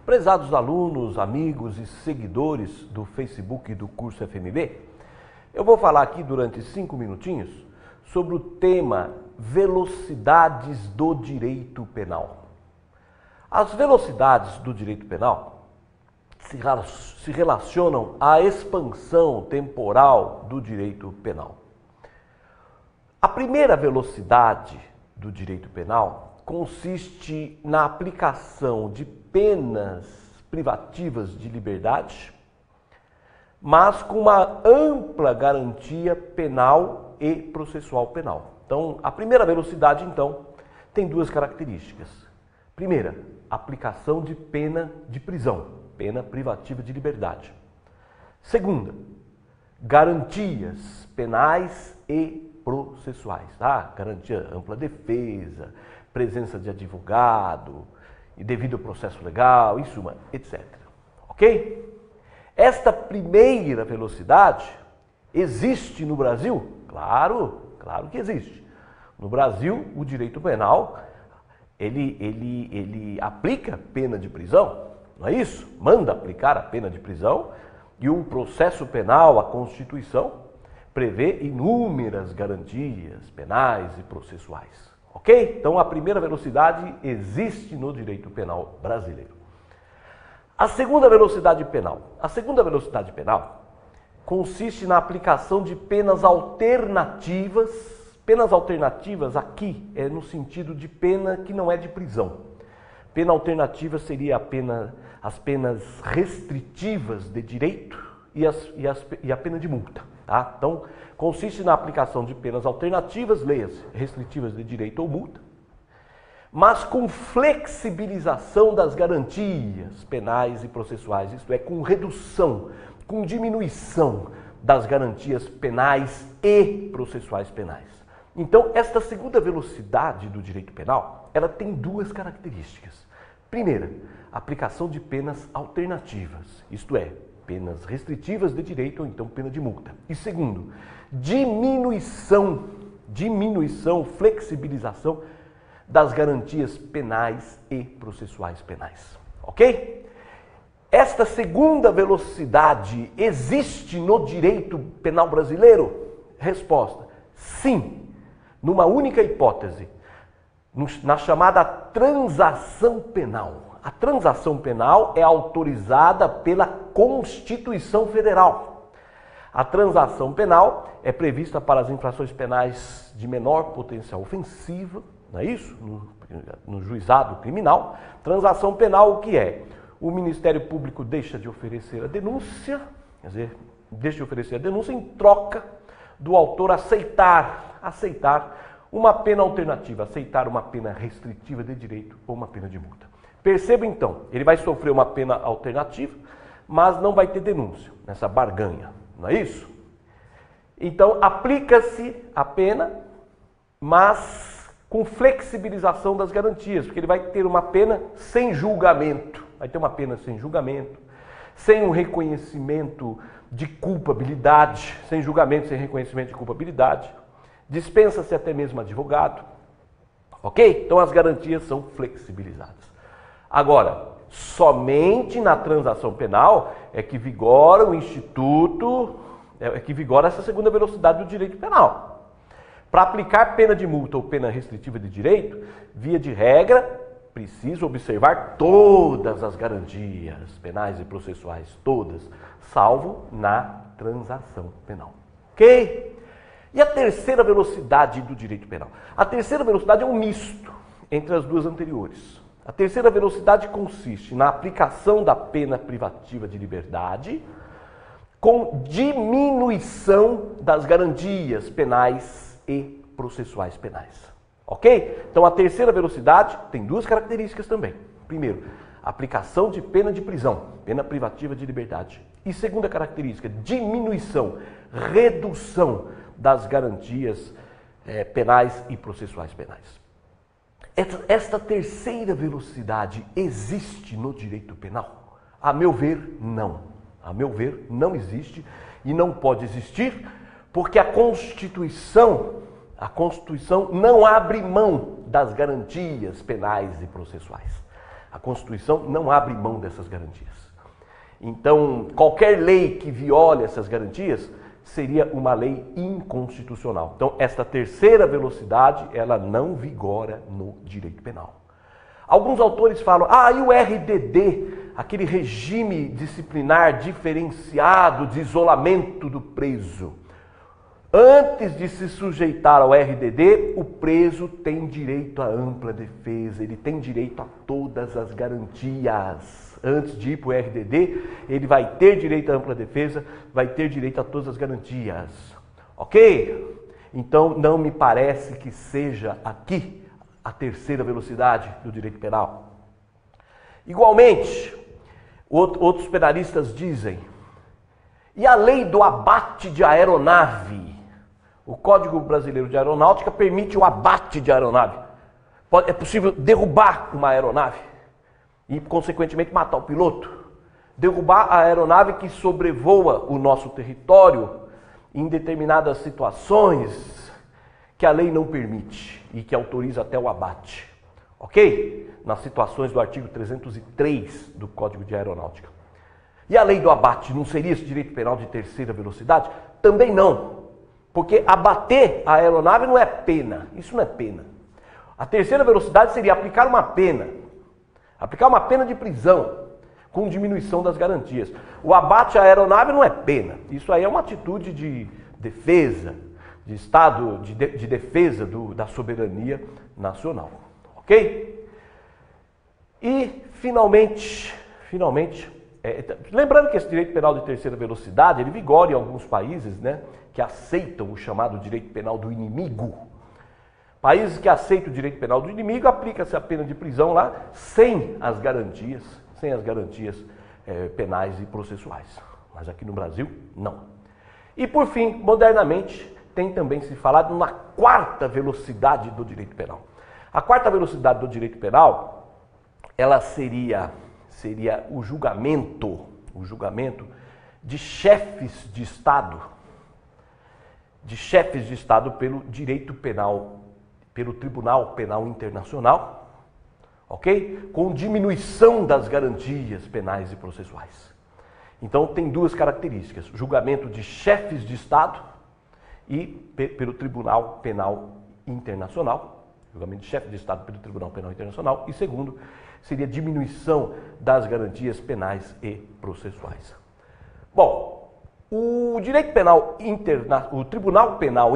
Prezados alunos, amigos e seguidores do Facebook do curso FMB, eu vou falar aqui durante 5 minutinhos sobre o tema velocidades do direito penal. As velocidades do direito penal se relacionam à expansão temporal do direito penal. A primeira velocidade do direito penal consiste na aplicação de penas privativas de liberdade, mas com uma ampla garantia penal e processual penal. Então, a primeira velocidade, então, tem 2 características. Primeira, aplicação de pena de prisão, pena privativa de liberdade. Segunda, garantias penais e processuais, tá? Garantia ampla defesa, presença de advogado, e devido ao processo legal, em suma, etc. Ok? Esta primeira velocidade existe no Brasil? Claro que existe. No Brasil, o direito penal, ele aplica pena de prisão, não é isso? Manda aplicar a pena de prisão e o processo penal, a Constituição, prevê inúmeras garantias penais e processuais. Ok? Então, a primeira velocidade existe no direito penal brasileiro. A segunda velocidade penal. A segunda velocidade penal consiste na aplicação de penas alternativas. Penas alternativas aqui é no sentido de pena que não é de prisão. Pena alternativa seria as penas restritivas de direito e a pena de multa. Tá? Então, consiste na aplicação de penas alternativas, leia-se, restritivas de direito ou multa, mas com flexibilização das garantias penais e processuais, isto é, com redução, com diminuição das garantias penais e processuais penais. Então, esta segunda velocidade do direito penal, ela tem 2 características. Primeira, aplicação de penas alternativas, isto é, penas restritivas de direito ou então pena de multa. E segundo, diminuição, flexibilização das garantias penais e processuais penais. Ok? Esta segunda velocidade existe no direito penal brasileiro? Resposta, sim, numa única hipótese, na chamada transação penal. A transação penal é autorizada pela Constituição Federal. A transação penal é prevista para as infrações penais de menor potencial ofensiva, não é isso? No juizado criminal. Transação penal, o que é? O Ministério Público deixa de oferecer a denúncia, quer dizer, deixa de oferecer a denúncia em troca do autor aceitar uma pena alternativa, aceitar uma pena restritiva de direito ou uma pena de multa. Perceba então, ele vai sofrer uma pena alternativa, mas não vai ter denúncia nessa barganha, não é isso? Então, aplica-se a pena, mas com flexibilização das garantias, porque ele vai ter uma pena sem julgamento, sem um reconhecimento de culpabilidade, sem julgamento, sem reconhecimento de culpabilidade, dispensa-se até mesmo advogado, ok? Então, as garantias são flexibilizadas. Agora, somente na transação penal é que vigora o instituto, é que vigora essa segunda velocidade do direito penal. Para aplicar pena de multa ou pena restritiva de direito, via de regra, preciso observar todas as garantias penais e processuais, todas, salvo na transação penal. Ok? E a terceira velocidade do direito penal? A terceira velocidade é um misto entre as 2 anteriores. A terceira velocidade consiste na aplicação da pena privativa de liberdade com diminuição das garantias penais e processuais penais. Ok? Então, a terceira velocidade tem 2 características também. Primeiro, aplicação de pena de prisão, pena privativa de liberdade. E segunda característica, diminuição, redução das garantias penais e processuais penais. Esta terceira velocidade existe no direito penal? A meu ver, não. A meu ver, não existe e não pode existir, porque a Constituição não abre mão das garantias penais e processuais. A Constituição não abre mão dessas garantias. Então, qualquer lei que viole essas garantias seria uma lei inconstitucional. Então, esta terceira velocidade, ela não vigora no direito penal. Alguns autores falam, e o RDD, aquele regime disciplinar diferenciado de isolamento do preso. Antes de se sujeitar ao RDD, o preso tem direito à ampla defesa, ele tem direito a todas as garantias. Antes de ir para o RDD, ele vai ter direito à ampla defesa, vai ter direito a todas as garantias. Ok? Então, não me parece que seja aqui a terceira velocidade do direito penal. Igualmente, outros penalistas dizem, e a lei do abate de aeronave? O Código Brasileiro de Aeronáutica permite o abate de aeronave. É possível derrubar uma aeronave e, consequentemente, matar o piloto. Derrubar a aeronave que sobrevoa o nosso território em determinadas situações que a lei não permite e que autoriza até o abate. Ok? Nas situações do artigo 303 do Código de Aeronáutica. E a lei do abate não seria esse direito penal de terceira velocidade? Também não. Porque abater a aeronave não é pena. Isso não é pena. A terceira velocidade seria aplicar uma pena. Aplicar uma pena de prisão, com diminuição das garantias. O abate à aeronave não é pena. Isso aí é uma atitude de defesa, de Estado, de defesa da soberania nacional. Ok? E, finalmente, lembrando que esse direito penal de terceira velocidade, ele vigora em alguns países, né, que aceitam o chamado direito penal do inimigo. Países que aceitam o direito penal do inimigo, aplica-se a pena de prisão lá sem as garantias penais e processuais. Mas aqui no Brasil, não. E por fim, modernamente, tem também se falado na quarta velocidade do direito penal. A quarta velocidade do direito penal, ela seria o julgamento de chefes de Estado pelo direito penal, pelo Tribunal Penal Internacional, ok? Com diminuição das garantias penais e processuais. Então tem duas características, julgamento de chefes de Estado e pelo Tribunal Penal Internacional, julgamento de chefe de Estado pelo Tribunal Penal Internacional, e segundo, seria diminuição das garantias penais e processuais. Bom, o Tribunal Penal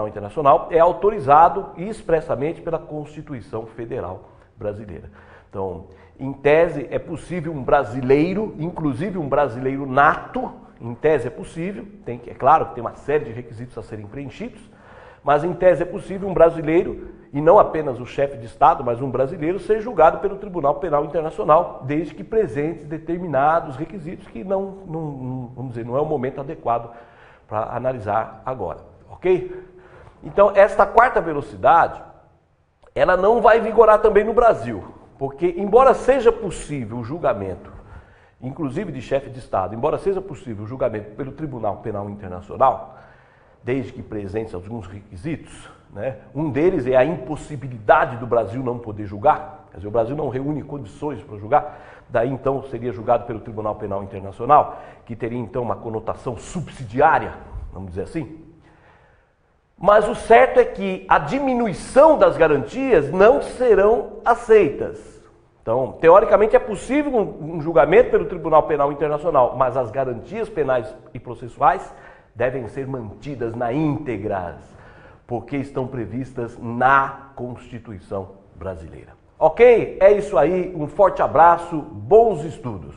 Internacional é autorizado expressamente pela Constituição Federal Brasileira. Então, em tese, é possível um brasileiro, inclusive um brasileiro nato, em tese é possível, é claro que tem uma série de requisitos a serem preenchidos, mas em tese é possível um brasileiro, e não apenas o chefe de Estado, mas um brasileiro, ser julgado pelo Tribunal Penal Internacional, desde que presente determinados requisitos que vamos dizer, não é o momento adequado para analisar agora, ok? Então, esta quarta velocidade, ela não vai vigorar também no Brasil, porque embora seja possível o julgamento, inclusive de chefe de Estado, embora seja possível o julgamento pelo Tribunal Penal Internacional, desde que presentes alguns requisitos, né? Um deles é a impossibilidade do Brasil não poder julgar, quer dizer, o Brasil não reúne condições para julgar, daí então seria julgado pelo Tribunal Penal Internacional, que teria então uma conotação subsidiária, vamos dizer assim. Mas o certo é que a diminuição das garantias não serão aceitas. Então, teoricamente é possível um julgamento pelo Tribunal Penal Internacional, mas as garantias penais e processuais devem ser mantidas na íntegra, porque estão previstas na Constituição brasileira. Ok? É isso aí, um forte abraço, bons estudos!